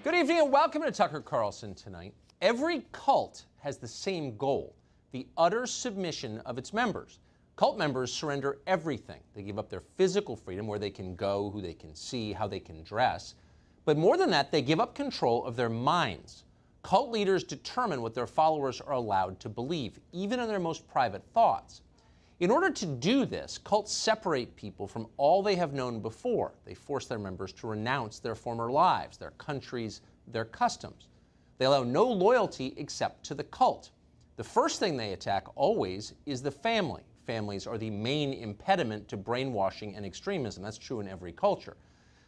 Good evening and welcome to Tucker Carlson tonight. Every cult has the same goal, the utter submission of its members. Cult members surrender everything. They give up their physical freedom, where they can go, who they can see, how they can dress. But more than that, they give up control of their minds. Cult leaders determine what their followers are allowed to believe, even in their most private thoughts. In order to do this, cults separate people from all they have known before. They force their members to renounce their former lives, their countries, their customs. They allow no loyalty except to the cult. The first thing they attack always is the family. Families are the main impediment to brainwashing and extremism. That's true in every culture.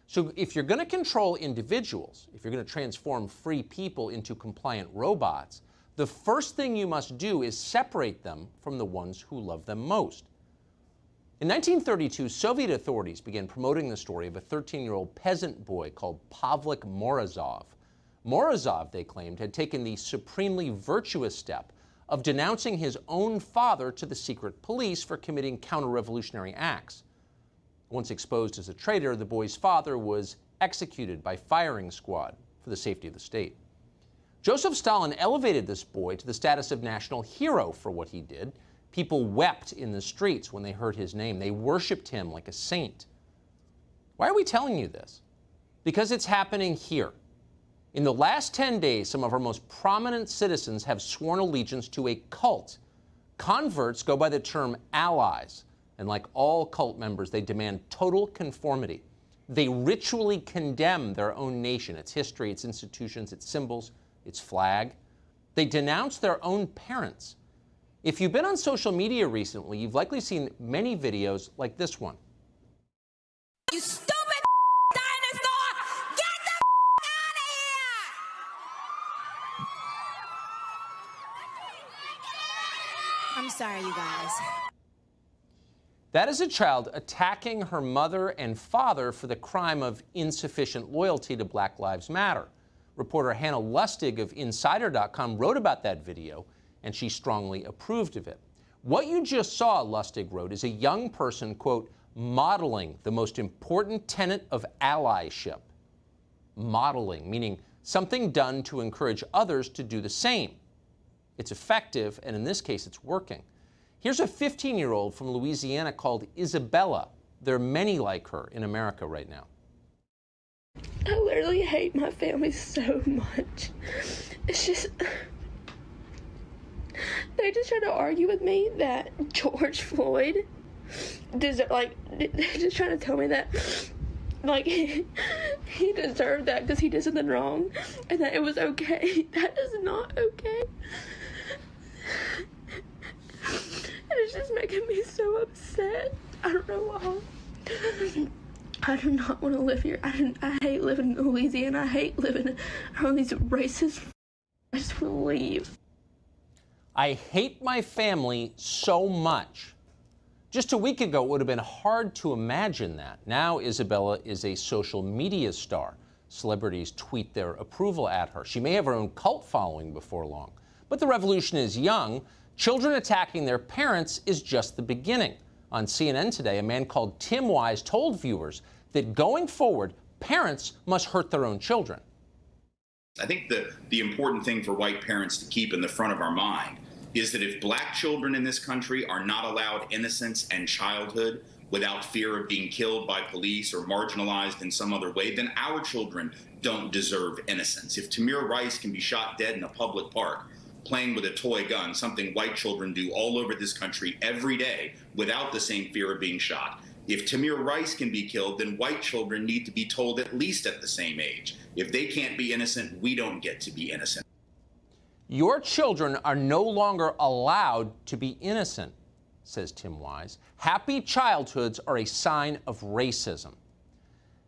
So if you're going to control individuals, if you're going to transform free people into compliant robots, the first thing you must do is separate them from the ones who love them most. In 1932, Soviet authorities began promoting the story of a 13-year-old peasant boy called Pavlik Morozov. Morozov, they claimed, had taken the supremely virtuous step of denouncing his own father to the secret police for committing counter-revolutionary acts. Once exposed as a traitor, the boy's father was executed by firing squad for the safety of the state. Joseph Stalin elevated this boy to the status of national hero for what he did. People wept in the streets when they heard his name. They worshipped him like a saint. Why are we telling you this? Because it's happening here. In the last 10 days, some of our most prominent citizens have sworn allegiance to a cult. Converts go by the term allies, and like all cult members, they demand total conformity. They ritually condemn their own nation, its history, its institutions, its symbols, its flag. They denounce their own parents. If you've been on social media recently, you've likely seen many videos like this one. You stupid dinosaur! Get the out of here! I'm sorry, you guys. That is a child attacking her mother and father for the crime of insufficient loyalty to Black Lives Matter. Reporter Hanna Lustig of Insider.com wrote about that video, and she strongly approved of it. What you just saw, Lustig wrote, is a young person, quote, modeling the most important tenet of allyship. Modeling, meaning something done to encourage others to do the same. It's effective, and in this case, it's working. Here's a 15-year-old from Louisiana called Isabella. There are many like her in America right now. I literally hate my family so much. It's just, they just try to argue with me that George Floyd they're just trying to tell me that, like, he deserved that because he did something wrong, and that it was okay. That is not okay. And it's just making me so upset. I don't know why. I do not want to live here. I hate living in Louisiana. I hate living around these racist. I just want to leave. I hate my family so much. Just a week ago, it would have been hard to imagine that. Now, Isabella is a social media star. Celebrities tweet their approval at her. She may have her own cult following before long. But the revolution is young. Children attacking their parents is just the beginning. On CNN today, a man called Tim Wise told viewers that going forward, parents must hurt their own children. I think the important thing for white parents to keep in the front of our mind is that if black children in this country are not allowed innocence and childhood without fear of being killed by police or marginalized in some other way, then our children don't deserve innocence. If Tamir Rice can be shot dead in a public park playing with a toy gun, something white children do all over this country every day without the same fear of being shot, if Tamir Rice can be killed, then white children need to be told at least at the same age. If they can't be innocent, we don't get to be innocent. Your children are no longer allowed to be innocent, says Tim Wise. Happy childhoods are a sign of racism.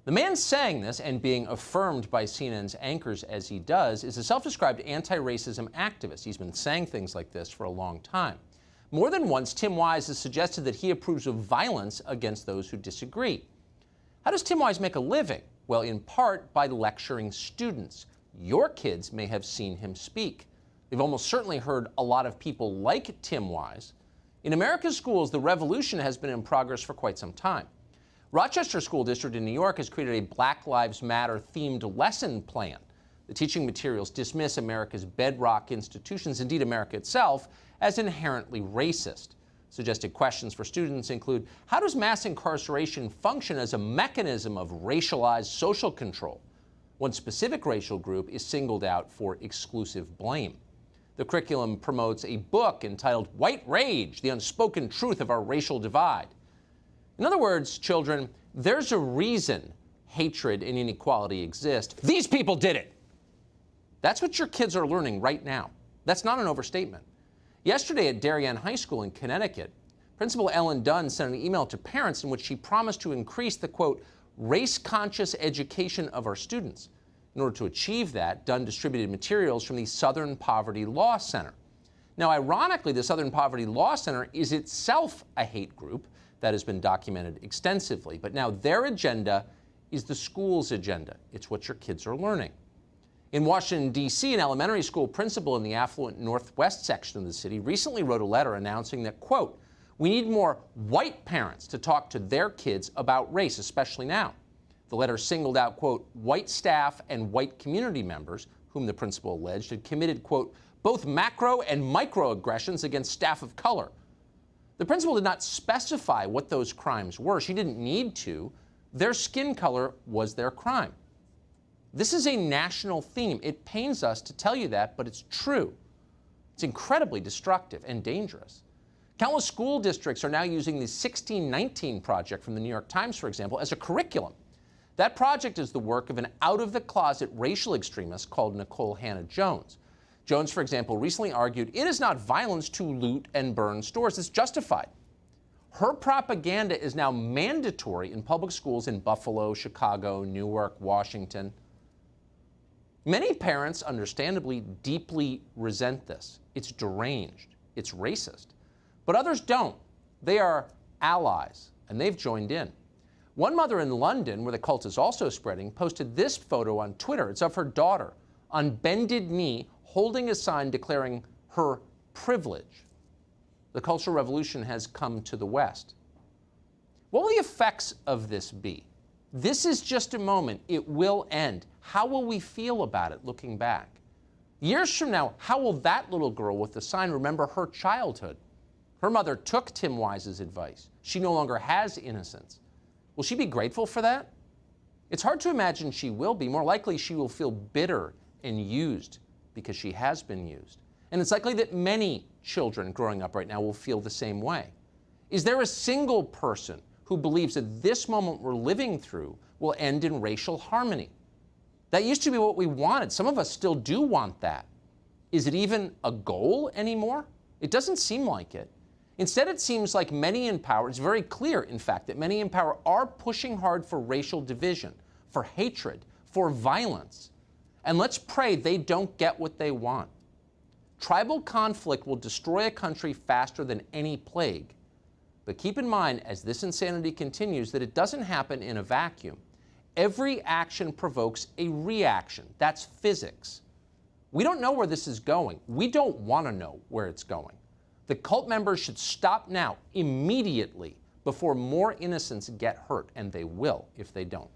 The man saying this and being affirmed by CNN's anchors as he does is a self-described anti-racism activist. He's been saying things like this for a long time. More than once, Tim Wise has suggested that he approves of violence against those who disagree. How does Tim Wise make a living? Well, in part by lecturing students. Your kids may have seen him speak. They've almost certainly heard a lot of people like Tim Wise. In America's schools, the revolution has been in progress for quite some time. Rochester School District in New York has created a Black Lives Matter themed lesson plan. The teaching materials dismiss America's bedrock institutions, indeed America itself, as inherently racist. Suggested questions for students include, how does mass incarceration function as a mechanism of racialized social control? One specific racial group is singled out for exclusive blame. The curriculum promotes a book entitled White Rage, the Unspoken Truth of Our Racial Divide. In other words, children, there's a reason hatred and inequality exist. These people did it. That's what your kids are learning right now. That's not an overstatement. Yesterday at Darien High School in Connecticut, Principal Ellen Dunn sent an email to parents in which she promised to increase the, quote, race-conscious education of our students. In order to achieve that, Dunn distributed materials from the Southern Poverty Law Center. Now, ironically, the Southern Poverty Law Center is itself a hate group that has been documented extensively. But now their agenda is the school's agenda. It's what your kids are learning. In Washington, D.C., an elementary school principal in the affluent northwest section of the city recently wrote a letter announcing that, quote, we need more white parents to talk to their kids about race, especially now. The letter singled out, quote, white staff and white community members, whom the principal alleged had committed, quote, both macro and microaggressions against staff of color. The principal did not specify what those crimes were. She didn't need to. Their skin color was their crime. This is a national theme. It pains us to tell you that, but it's true. It's incredibly destructive and dangerous. Countless school districts are now using the 1619 Project from the New York Times, for example, as a curriculum. That project is the work of an out-of-the-closet racial extremist called Nicole Hannah Jones. Jones, for example, recently argued it is not violence to loot and burn stores. It's justified. Her propaganda is now mandatory in public schools in Buffalo, Chicago, Newark, Washington. Many parents, understandably, deeply resent this. It's deranged. It's racist. But others don't. They are allies, and they've joined in. One mother in London, where the cult is also spreading, posted this photo on Twitter. It's of her daughter on bended knee, holding a sign declaring her privilege. The Cultural Revolution has come to the West. What will the effects of this be? This is just a moment. It will end. How will we feel about it looking back? Years from now, how will that little girl with the sign remember her childhood? Her mother took Tim Wise's advice. She no longer has innocence. Will she be grateful for that? It's hard to imagine she will be. More likely, she will feel bitter and used because she has been used. And it's likely that many children growing up right now will feel the same way. Is there a single person who believes that this moment we're living through will end in racial harmony? That used to be what we wanted. Some of us still do want that. Is it even a goal anymore? It doesn't seem like it. Instead, it seems like many in power, it's very clear, in fact, that many in power are pushing hard for racial division, for hatred, for violence. And let's pray they don't get what they want. Tribal conflict will destroy a country faster than any plague. But keep in mind, as this insanity continues, that it doesn't happen in a vacuum. Every action provokes a reaction. That's physics. We don't know where this is going. We don't want to know where it's going. The cult members should stop now, immediately, before more innocents get hurt, and they will if they don't.